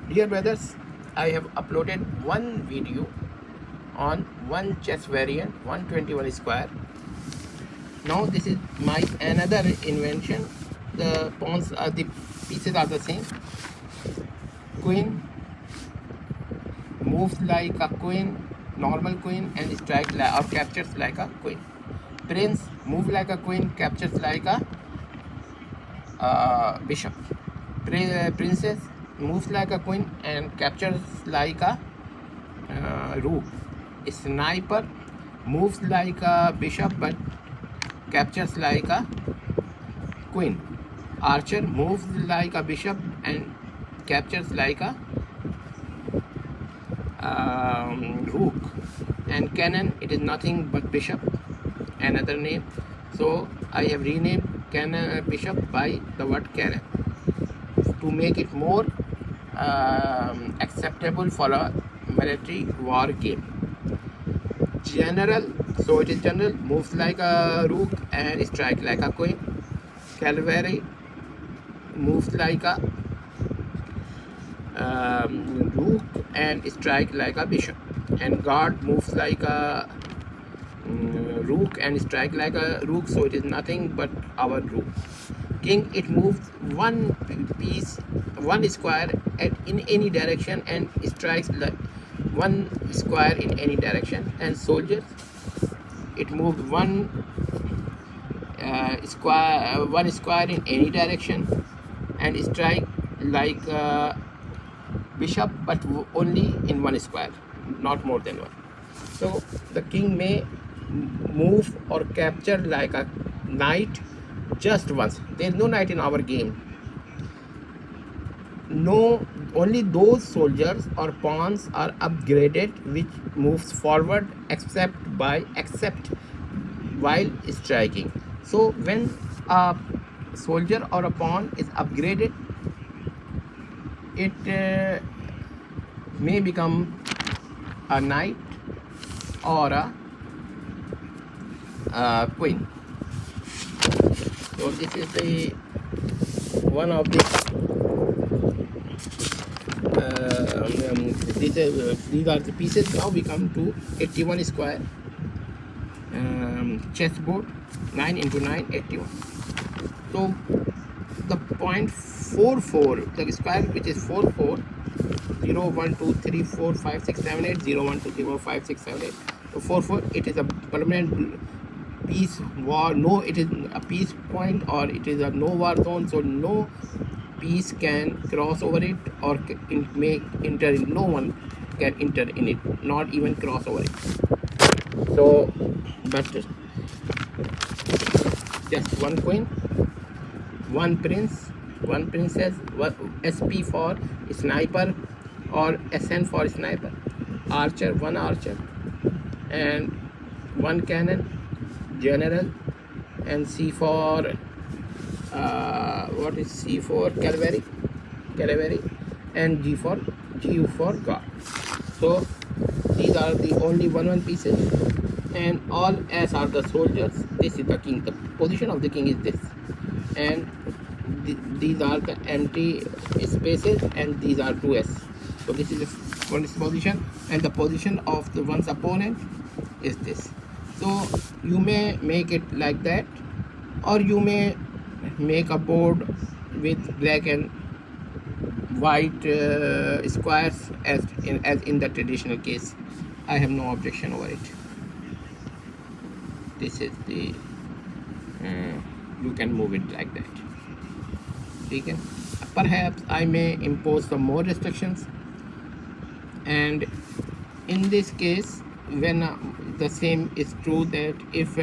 Dear brothers, I have uploaded one video on one chess variant 121 square. Now this is my another invention. The pawns are the pieces are the same. Queen moves like a queen, normal queen, and strikes or captures like a queen. Prince moves like a queen, captures like a bishop. Princess moves like a queen and captures like a rook. Sniper moves like a bishop but captures like a queen. Archer moves like a bishop and captures like a rook. And cannon, it is nothing but bishop, another name. So I have renamed cannon bishop by the word cannon to make it more acceptable for a military war game. General, so it is general, moves like a rook and strike like a queen. Cavalry moves like a rook and strike like a bishop. And guard moves like a rook and strike like a rook, so it is nothing but our rook. King, it moves one piece, one square in any direction and strikes like one square in any direction. And soldiers, it moves one square in any direction and strike like bishop, but only in one square, not more than one. So the king may move or capture like a knight just once. There is no knight in our game. No, only those soldiers or pawns are upgraded which moves forward except while striking. So when a soldier or a pawn is upgraded, it may become a knight or a queen. So this is the one of the these are the pieces. Now we come to 81 square chessboard, 9 into 9, 81. So the point 44, the square which is 44, 0 1 2 3 4 5 6 7 8, 0 1 2 3 4 5 6 7 8. So 44, it is a permanent peace war. No, it is a peace point or it is a no war zone, so no piece can cross over it or may enter in. No one can enter in it, not even cross over it. So but just one queen, one prince, one princess, one SP for sniper or SN for sniper, archer, one archer, and one cannon, general, and C for what is C for cavalry, and GU for guard. So these are the only one pieces, and all S are the soldiers. This is the king. The position of the king is this, and these are the empty spaces, and these are 2S. So this is one position, and the position of the one's opponent is this. So you may make it like that, or you may make a board with black and white squares as in the traditional case. I have no objection over it. This is the you can move it like that. Okay. Perhaps I may impose some more restrictions, and in this case, when the same is true, that if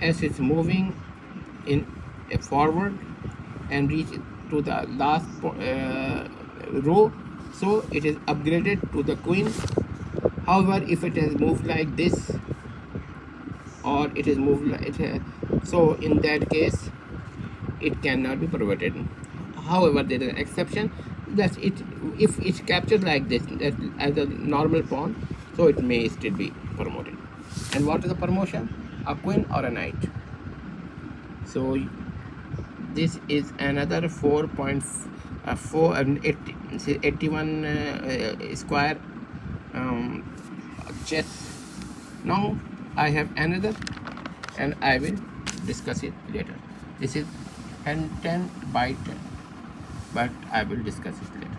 S is moving in forward and reach to the last row, so it is upgraded to the queen. However, if it has moved like this, or it is moved like so, in that case it cannot be perverted. However, there is an exception, that if it's captured like this, that as a normal pawn, so it may still be promoted. And what is the promotion? A queen or a knight. So This is another 4.4 and 81 square chess. Now I have another, and I will discuss it later. This is 10 by 10, but I will discuss it later.